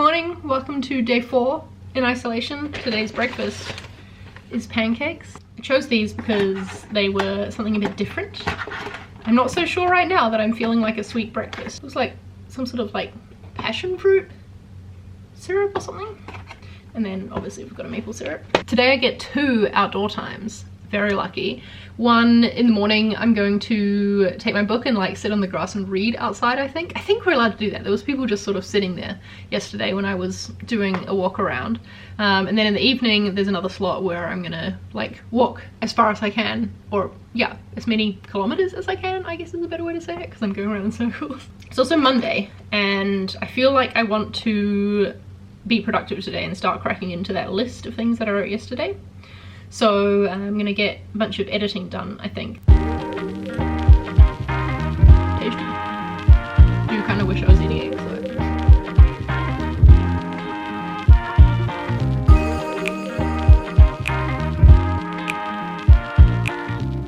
morning, welcome to day 4 in isolation. Today's breakfast is pancakes. I chose these because they were something a bit different. I'm not so sure right now that I'm feeling like a sweet breakfast. It was like some sort of like passion fruit syrup or something. And then obviously we've got a maple syrup. Today I get 2 outdoor times. Very lucky. One in the morning, I'm going to take my book and like sit on the grass and read outside. I think we're allowed to do that. There was people just sort of sitting there yesterday when I was doing a walk around. And then in the evening, there's another slot where I'm gonna like walk as far as I can, or yeah, as many kilometers as I can, I guess is a better way to say it, because I'm going around in circles. It's also Monday, and I feel like I want to be productive today and start cracking into that list of things that I wrote yesterday. So I'm gonna get a bunch of editing done, I think. Tasty. I do kind of wish I was eating eggs though.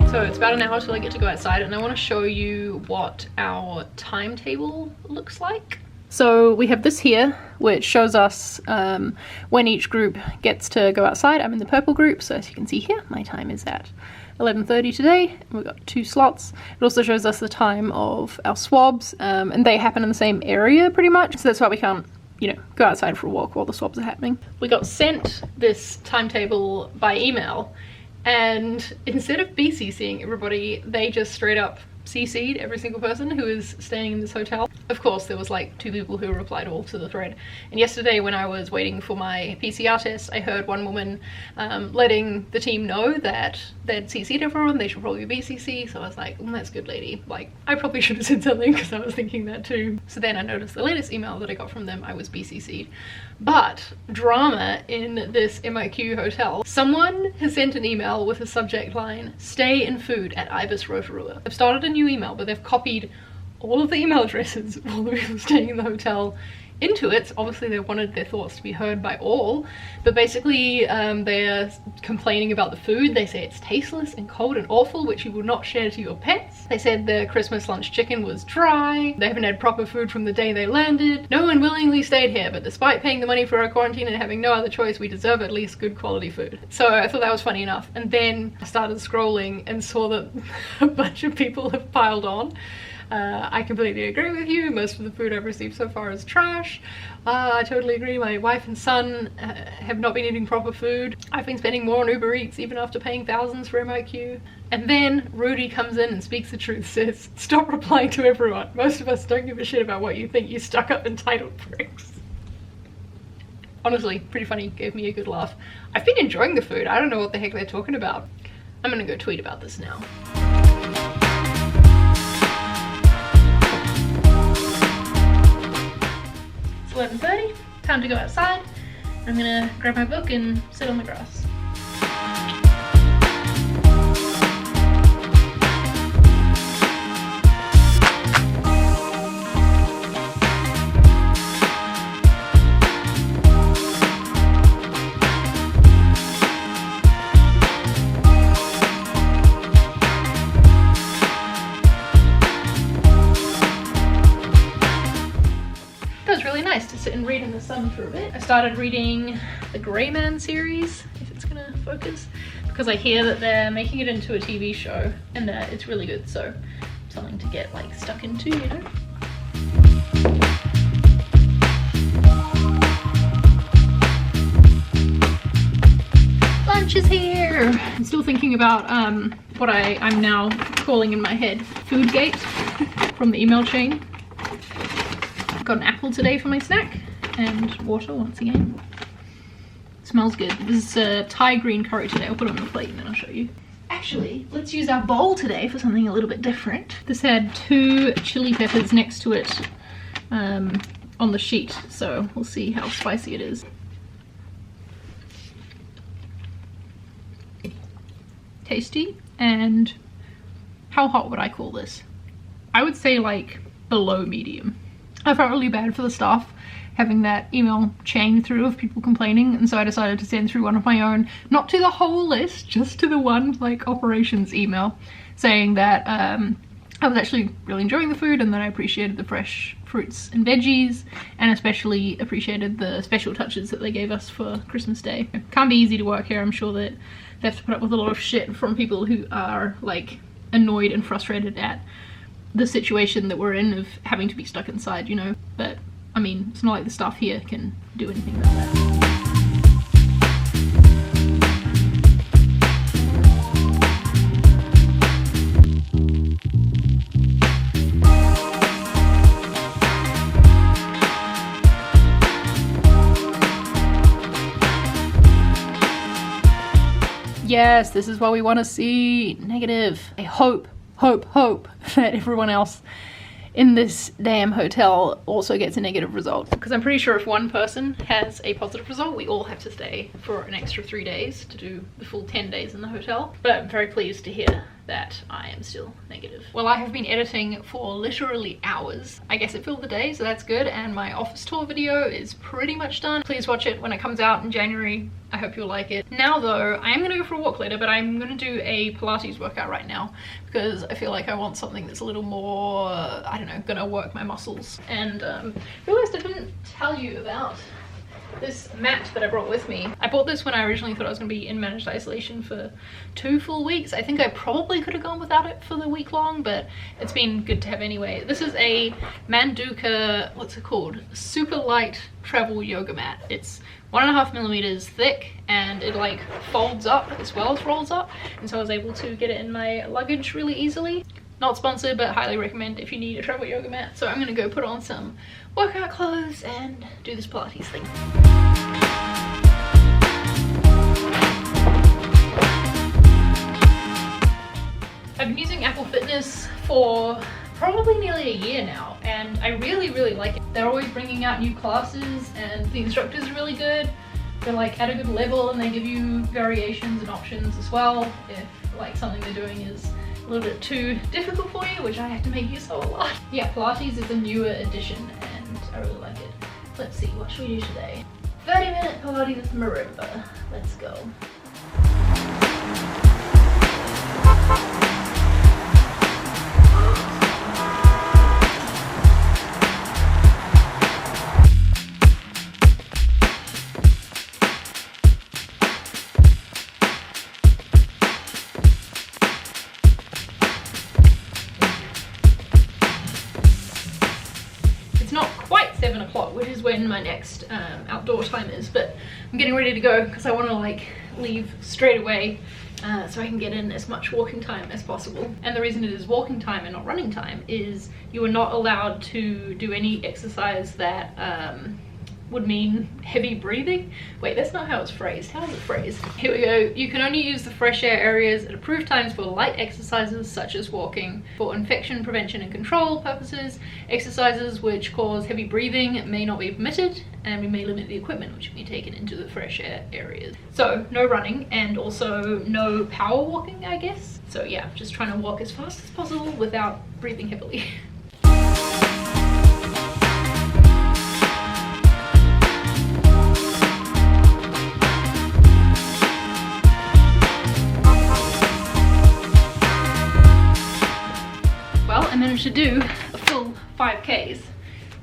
So it's about an hour till I get to go outside, and I want to show you what our timetable looks like. So we have this here, which shows us when each group gets to go outside. I'm in the purple group, so as you can see here, my time is at 11:30 today. We've got 2 slots. It also shows us the time of our swabs, and they happen in the same area pretty much. So that's why we can't, you know, go outside for a walk while the swabs are happening. We got sent this timetable by email, and instead of BCCing everybody, they just straight up CC'd every single person who is staying in this hotel. Of course, there was like 2 people who replied all to the thread. And yesterday when I was waiting for my PCR test, I heard one woman letting the team know that they'd CC'd everyone, they should probably BCC. So I was like, that's good, lady. Like, I probably should have said something because I was thinking that too. So then I noticed the latest email that I got from them, I was BCC'd. But drama in this MIQ hotel. Someone has sent an email with a subject line, "Stay and food at Ibis Rotorua." I've started a new email, but they've copied all of the email addresses of all the people staying in the hotel into it. So obviously they wanted their thoughts to be heard by all, but basically they're complaining about the food. They say it's tasteless and cold and awful, which you will not share to your pets. They said the Christmas lunch chicken was dry. They haven't had proper food from the day they landed. No one willingly stayed here, but despite paying the money for our quarantine and having no other choice, we deserve at least good quality food. So I thought that was funny enough. And then I started scrolling and saw that a bunch of people have piled on. I completely agree with you. Most of the food I've received so far is trash. I totally agree. My wife and son have not been eating proper food. I've been spending more on Uber Eats even after paying thousands for MIQ. And then Rudy comes in and speaks the truth, says, "Stop replying to everyone. Most of us don't give a shit about what you think, you stuck up entitled pricks." Honestly, pretty funny, gave me a good laugh. I've been enjoying the food. I don't know what the heck they're talking about. I'm gonna go tweet about this now. It's 11:30, time to go outside. I'm gonna grab my book and sit on the grass. Nice to sit and read in the sun for a bit. I started reading the Grey Man series, if it's gonna focus, because I hear that they're making it into a TV show and it's really good, so something to get like stuck into, you know. Lunch is here! I'm still thinking about what I'm now calling in my head Foodgate from the email chain. Got an apple today for my snack, and water once again. Smells good. This is Thai green curry today. I'll put it on the plate and then I'll show you. Actually, let's use our bowl today for something a little bit different. This had 2 chili peppers next to it on the sheet, so we'll see how spicy it is. Tasty. And how hot would I call this? I would say like below medium. I felt really bad for the staff having that email chain through of people complaining, and so I decided to send through one of my own, not to the whole list, just to the one like operations email, saying that I was actually really enjoying the food, and then I appreciated the fresh fruits and veggies, and especially appreciated the special touches that they gave us for Christmas Day. It can't be easy to work here. I'm sure that they have to put up with a lot of shit from people who are like annoyed and frustrated at the situation that we're in of having to be stuck inside, you know. But I mean, it's not like the staff here can do anything about that. Yes, this is what we want to see. Negative. I hope that everyone else in this damn hotel also gets a negative result, because I'm pretty sure if one person has a positive result, we all have to stay for an extra 3 days to do the full 10 days in the hotel. But I'm very pleased to hear that I am still negative. Well, I have been editing for literally hours. I guess it filled the day, so that's good, and my office tour video is pretty much done. Please watch it when it comes out in January. I hope you'll like it. Now though, I am gonna go for a walk later, but I'm gonna do a Pilates workout right now because I feel like I want something that's a little more, I don't know, gonna work my muscles. And realized I didn't tell you about this mat that I brought with me. I bought this when I originally thought I was going to be in managed isolation for 2 full weeks. I think I probably could have gone without it for the week long, but it's been good to have anyway. This is a Manduka, what's it called? Super light travel yoga mat. It's 1.5 millimeters thick, and it like folds up as well as rolls up, and so I was able to get it in my luggage really easily. Not sponsored, but highly recommend if you need a travel yoga mat. So I'm gonna go put on some workout clothes and do this Pilates thing. I've been using Apple Fitness for probably nearly a year now, and I really like it. They're always bringing out new classes, and the instructors are really good. They're like at a good level, and they give you variations and options as well if like something they're doing is a little bit too difficult for you, which I have to make use of a lot. Yeah, Pilates is a newer addition and I really like it. Let's see, what should we do today? 30-minute Pilates with marimba. Let's go. It's not quite 7 o'clock, which is when my next outdoor time is, but I'm getting ready to go because I want to like leave straight away so I can get in as much walking time as possible. And the reason it is walking time and not running time is you are not allowed to do any exercise that would mean heavy breathing. Wait, that's not how it's phrased. How is it phrased? Here we go. You can only use the fresh air areas at approved times for light exercises such as walking. For infection prevention and control purposes, exercises which cause heavy breathing may not be permitted, and we may limit the equipment which can be taken into the fresh air areas. So no running, and also no power walking, I guess. So yeah, just trying to walk as fast as possible without breathing heavily. I managed to do a full 5Ks.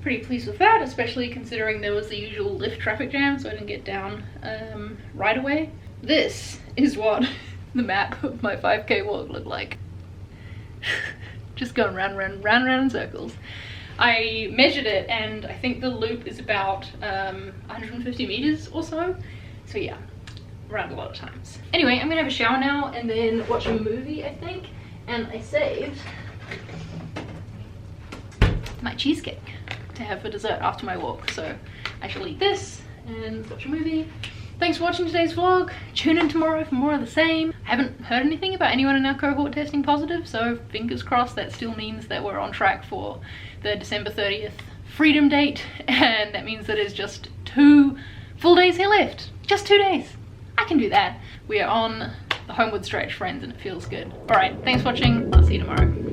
Pretty pleased with that, especially considering there was the usual lift traffic jam, so I didn't get down right away. This is what the map of my 5K walk looked like. Just going round in circles. I measured it, and I think the loop is about 150 meters or so. So yeah, around a lot of times. Anyway, I'm gonna have a shower now and then watch a movie, I think. And I saved my cheesecake to have for dessert after my walk, so I shall eat this and watch a movie. Thanks for watching today's vlog. Tune in tomorrow for more of the same. I haven't heard anything about anyone in our cohort testing positive, so fingers crossed that still means that we're on track for the December 30th freedom date, and that means that it's just 2 full days here left. Just 2 days. I can do that. We are on the homeward stretch, friends, and it feels good. Alright, thanks for watching. I'll see you tomorrow.